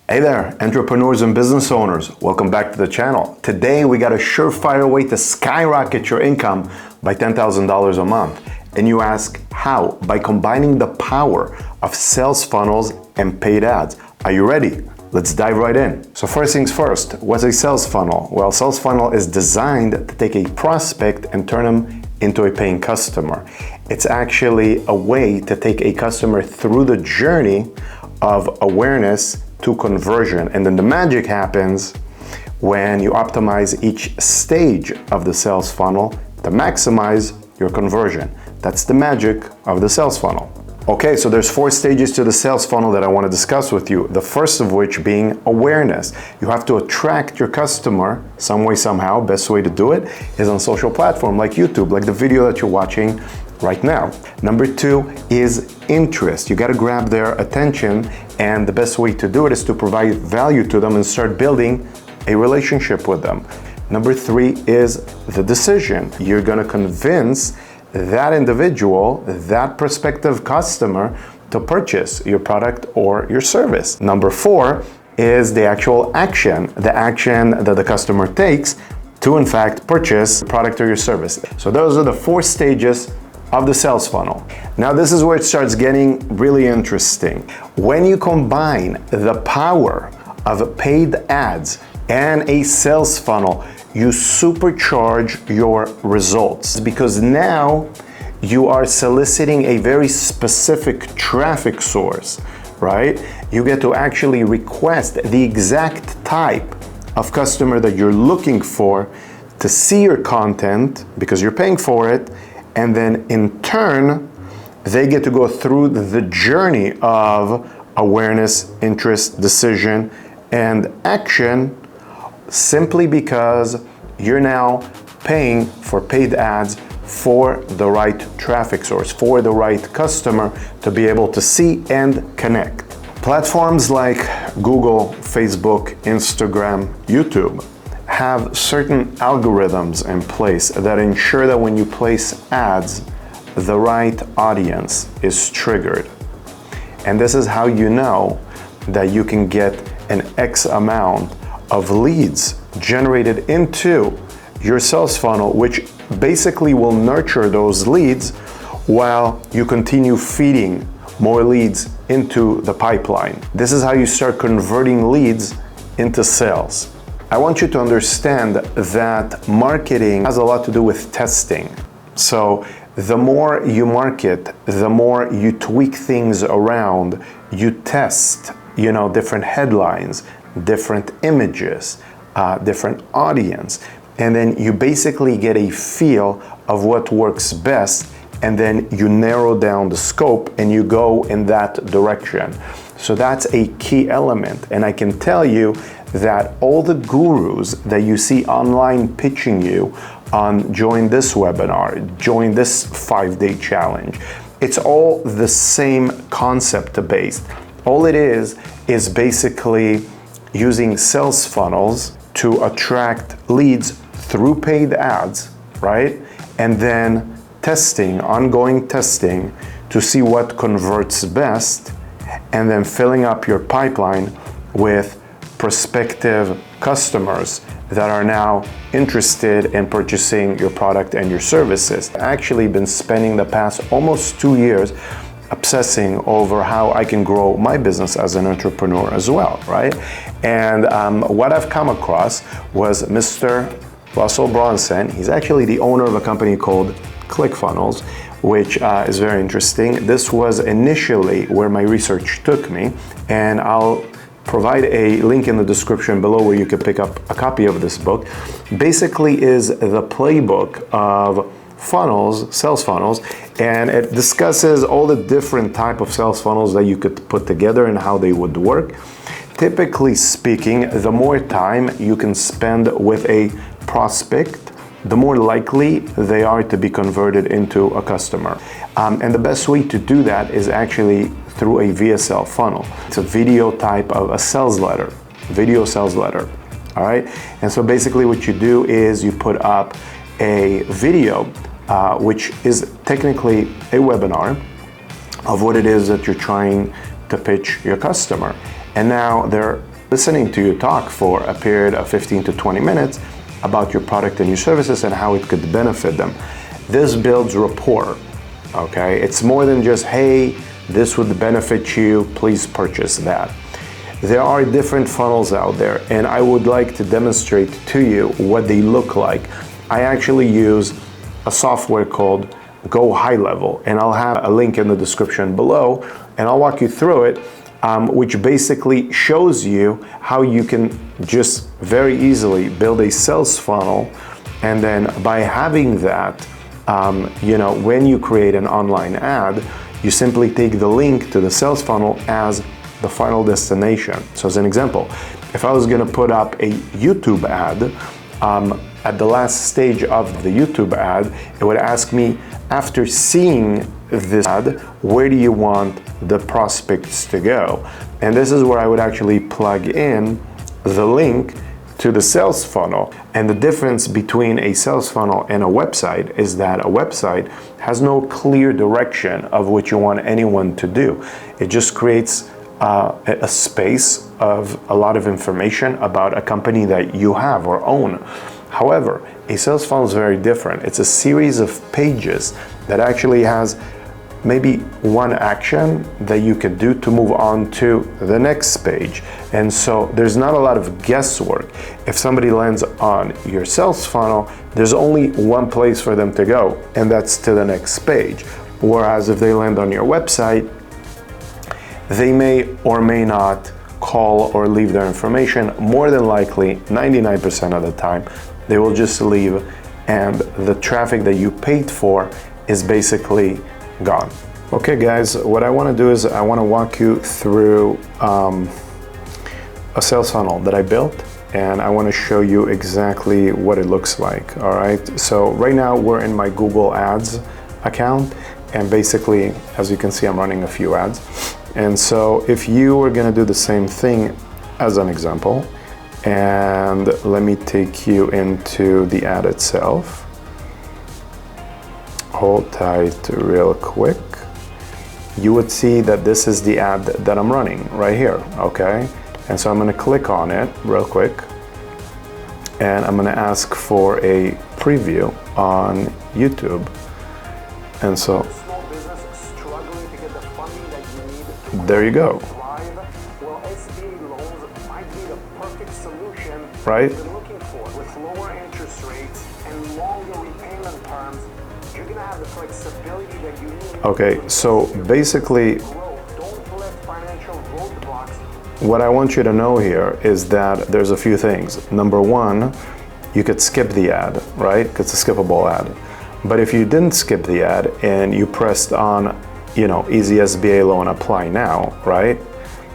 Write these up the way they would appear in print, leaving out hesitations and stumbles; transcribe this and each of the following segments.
Hey there, entrepreneurs and business owners. Welcome back to the channel. Today we got a surefire way to skyrocket your income by $10,000 a month. And you ask, how? By combining the power of sales funnels and paid ads. Are you ready? Let's dive right in. So first things first, what's a sales funnel? Well, sales funnel is designed to take a prospect and turn them into a paying customer. It's actually a way to take a customer through the journey of awareness to conversion. And then the magic happens when you optimize each stage of the sales funnel to maximize your conversion. That's the magic of the sales funnel. Okay, so there's 4 stages to the sales funnel that I want to discuss with you. The first of which being awareness. You have to attract your customer some way, somehow. Best way to do it is on social platform like YouTube, like the video that you're watching right now. Number 2 is interest. You got to grab their attention, and the best way to do it is to provide value to them and start building a relationship with them. Number 3 is the decision. You're going to convince that individual, that prospective customer, to purchase your product or your service. Number 4 is the actual action, the action that the customer takes to in fact purchase the product or your service. So those are the 4 stages of the sales funnel. Now this is where it starts getting really interesting. When you combine the power of paid ads and a sales funnel, you supercharge your results, because now you are soliciting a very specific traffic source, right? You get to actually request the exact type of customer that you're looking for to see your content because you're paying for it, and then in turn, they get to go through the journey of awareness, interest, decision, and action, simply because you're now paying for paid ads for the right traffic source, for the right customer to be able to see and connect. Platforms like Google, Facebook, Instagram, YouTube have certain algorithms in place that ensure that when you place ads, the right audience is triggered. And this is how you know that you can get an X amount of leads generated into your sales funnel, which basically will nurture those leads while you continue feeding more leads into the pipeline. This is how you start converting leads into sales. I want you to understand that marketing has a lot to do with testing. So the more you market, the more you tweak things around, you test, different headlines, different images, different audience, and then you basically get a feel of what works best, and then you narrow down the scope and you go in that direction. So that's a key element, and I can tell you that all the gurus that you see online pitching you on join this webinar, join this 5-day challenge, it's all the same concept based. All it is basically using sales funnels to attract leads through paid ads, right? And then testing, ongoing testing to see what converts best, and then filling up your pipeline with prospective customers that are now interested in purchasing your product and your services. I've actually been spending the past almost 2 years obsessing over how I can grow my business as an entrepreneur as well, right? And what I've come across was Mr. Russell Brunson. He's actually the owner of a company called ClickFunnels, which is very interesting. This was initially where my research took me, and I'll provide a link in the description below where you can pick up a copy of this book. Basically is the playbook of funnels, sales funnels, and it discusses all the different type of sales funnels that you could put together and how they would work. Typically speaking, the more time you can spend with a prospect, the more likely they are to be converted into a customer. And the best way to do that is actually through a VSL funnel. It's a video type of a sales letter, video sales letter, all right? And so basically what you do is you put up a video, which is technically a webinar of what it is that you're trying to pitch your customer. And now there listening to you talk for a period of 15 to 20 minutes about your product and your services and how it could benefit them. This builds rapport, okay? It's more than just, hey, this would benefit you, please purchase that. There are different funnels out there, and I would like to demonstrate to you what they look like. I actually use a software called Go High Level, and I'll have a link in the description below, and I'll walk you through it, which basically shows you how you can just very easily build a sales funnel. And then by having that, when you create an online ad, you simply take the link to the sales funnel as the final destination. So as an example, if I was gonna put up a YouTube ad, at the last stage of the YouTube ad, it would ask me, after seeing this ad, where do you want the prospects to go? And this is where I would actually plug in the link to the sales funnel. And the difference between a sales funnel and a website is that a website has no clear direction of what you want anyone to do. It just creates a space of a lot of information about a company that you have or own. However, a sales funnel is very different. It's a series of pages that actually has maybe one action that you can do to move on to the next page. And so there's not a lot of guesswork. If somebody lands on your sales funnel, there's only one place for them to go, and that's to the next page. Whereas if they land on your website, they may or may not call or leave their information. More than likely, 99% of the time, they will just leave, and the traffic that you paid for is basically gone. Okay guys, what I want to do is I want to walk you through a sales funnel that I built, and I want to show you exactly what it looks like. All right, so right now we're in my Google Ads account, and basically, as you can see, I'm running a few ads. And so if you were going to do the same thing as an example, and let me take you into the ad itself. Hold tight real quick. You would see that this is the ad that I'm running right here, okay? And so I'm gonna click on it real quick, and I'm gonna ask for a preview on YouTube. And so, there you go. Right? Looking for with lower interest rates and longer repayment terms, you're gonna have the flexibility that you need. Okay, so basically, Don't let financial roadblocks. What I want you to know here is that there's a few things. Number one, you could skip the ad, right? It's a skippable ad. But if you didn't skip the ad and you pressed on, easy SBA loan apply now, right?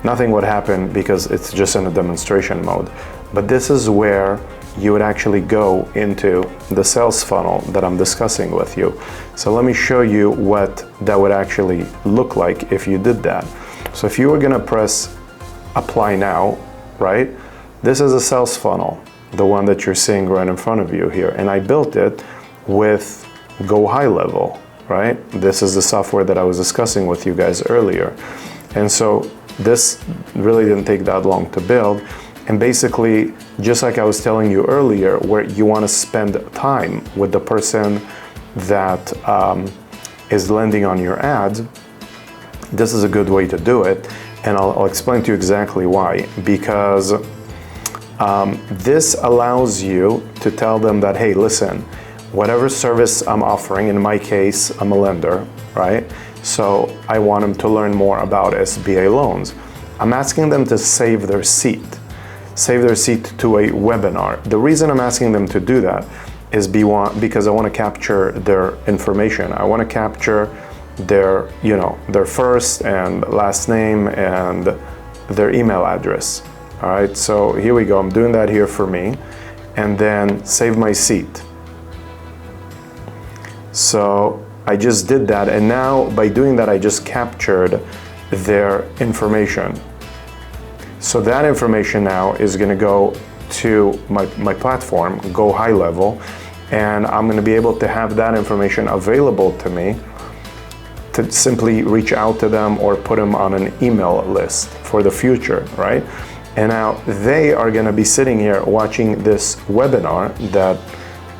Nothing would happen because it's just in a demonstration mode. But this is where you would actually go into the sales funnel that I'm discussing with you. So let me show you what that would actually look like if you did that. So if you were gonna press apply now, right? This is a sales funnel, the one that you're seeing right in front of you here. And I built it with Go High Level, right? This is the software that I was discussing with you guys earlier. And so this really didn't take that long to build. And basically, just like I was telling you earlier, where you want to spend time with the person that is landing on your ad, this is a good way to do it. And I'll explain to you exactly why. Because this allows you to tell them that, hey, listen, whatever service I'm offering, in my case, I'm a lender, right? So I want them to learn more about SBA loans. I'm asking them to save their seat to a webinar. The reason I'm asking them to do that is because I want to capture their information. I want to capture their, their first and last name and their email address. All right, so here we go. I'm doing that here for me, and then save my seat. So I just did that, and now by doing that, I just captured their information. So that information now is going to go to my platform, Go High Level, and I'm going to be able to have that information available to me to simply reach out to them or put them on an email list for the future, right? And now they are going to be sitting here watching this webinar that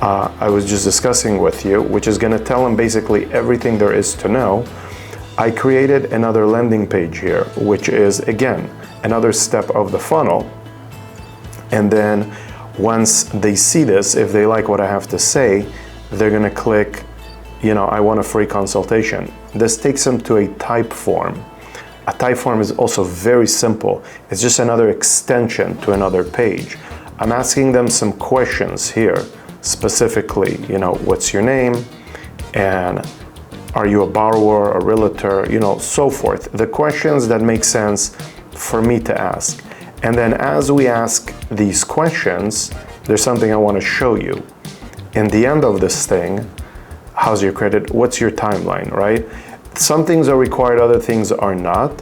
I was just discussing with you, which is going to tell them basically everything there is to know. I created another landing page here, which is, again, another step of the funnel. And then once they see this, if they like what I have to say, they're going to click, I want a free consultation. This takes them to a type form. A type form is also very simple. It's just another extension to another page. I'm asking them some questions here, specifically, what's your name, and are you a borrower, a realtor, so forth. The questions that make sense for me to ask. And then as we ask these questions, there's something I want to show you. In the end of this thing, how's your credit? What's your timeline, right? Some things are required, other things are not.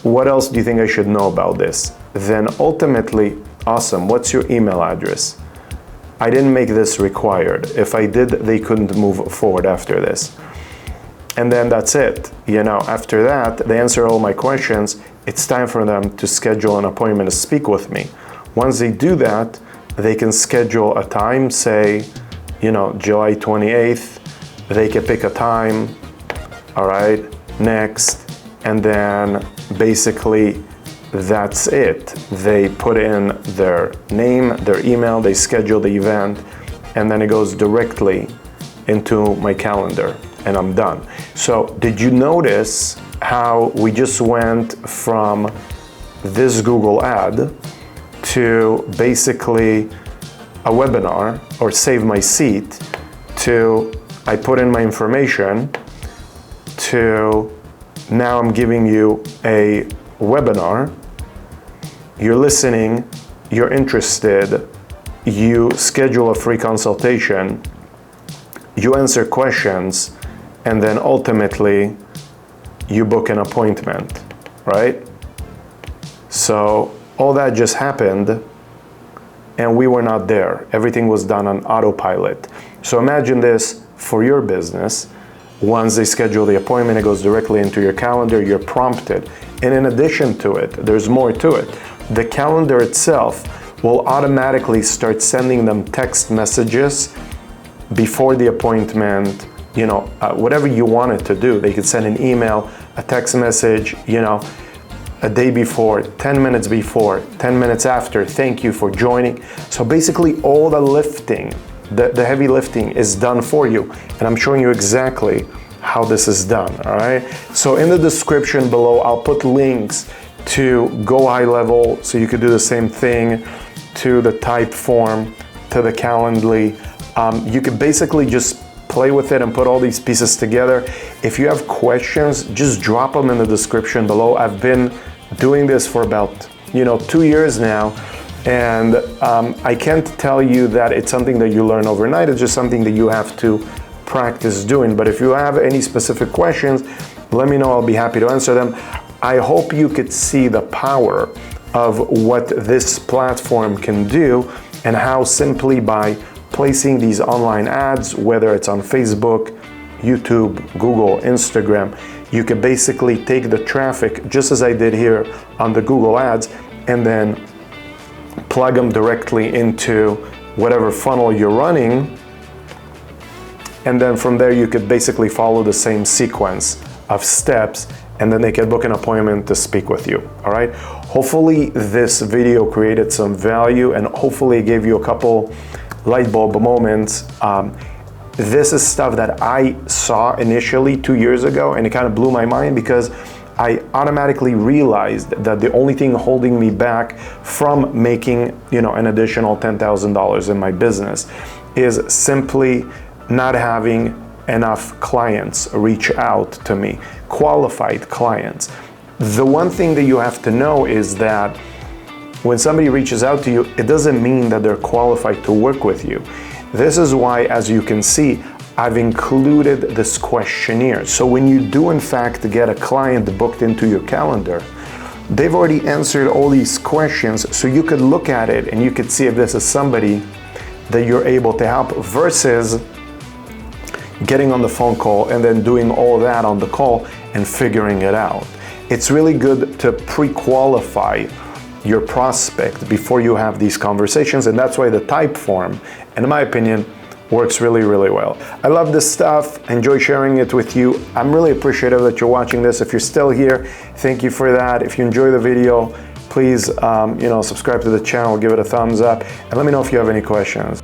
What else do you think I should know about this? Then ultimately, awesome, what's your email address? I didn't make this required. If I did, they couldn't move forward after this. And then that's it. After that, they answer all my questions. It's time for them to schedule an appointment to speak with me. Once they do that, they can schedule a time, say, July 28th. They can pick a time. All right, next, and then basically that's it. They put in their name, their email, they schedule the event, and then it goes directly into my calendar, and I'm done. So did you notice how we just went from this Google ad to basically a webinar, or Save My Seat, to I put in my information, to now I'm giving you a webinar, you're listening, you're interested, you schedule a free consultation, you answer questions, and then ultimately you book an appointment, right? So all that just happened and we were not there. Everything was done on autopilot. So imagine this for your business. Once they schedule the appointment, it goes directly into your calendar, you're prompted. And in addition to it, there's more to it. The calendar itself will automatically start sending them text messages before the appointment, whatever you want it to do. They could send an email, a text message, a day before, 10 minutes before, 10 minutes after, thank you for joining. So basically all the lifting, the heavy lifting is done for you, and I'm showing you exactly how this is done, all right? So in the description below, I'll put links to Go High Level, so you could do the same thing, to the type form, to the Calendly. You could basically just play with it and put all these pieces together. If you have questions, just drop them in the description below. I've been doing this for about 2 years now, and I can't tell you that it's something that you learn overnight. It's just something that you have to practice doing. But if you have any specific questions, let me know. I'll be happy to answer them. I hope you could see the power of what this platform can do, and how simply by placing these online ads, whether it's on Facebook, YouTube, Google, Instagram, you can basically take the traffic, just as I did here on the Google ads, and then plug them directly into whatever funnel you're running. And then from there, you could basically follow the same sequence of steps, and then they can book an appointment to speak with you, all right? Hopefully this video created some value, and hopefully it gave you a couple light bulb moments. This is stuff that I saw initially 2 years ago, and it kind of blew my mind, because I automatically realized that the only thing holding me back from making, an additional $10,000 in my business is simply not having enough clients reach out to me, qualified clients. The one thing that you have to know is that when somebody reaches out to you, it doesn't mean that they're qualified to work with you. This is why, as you can see, I've included this questionnaire. So when you do in fact get a client booked into your calendar, they've already answered all these questions, so you could look at it and you could see if this is somebody that you're able to help, versus getting on the phone call and then doing all that on the call and figuring it out. It's really good to pre-qualify your prospect before you have these conversations, and that's why the type form, in my opinion, works really, really well. I love this stuff, enjoy sharing it with you. I'm really appreciative that you're watching this. If you're still here, thank you for that. If you enjoy the video, please subscribe to the channel, give it a thumbs up, and let me know if you have any questions.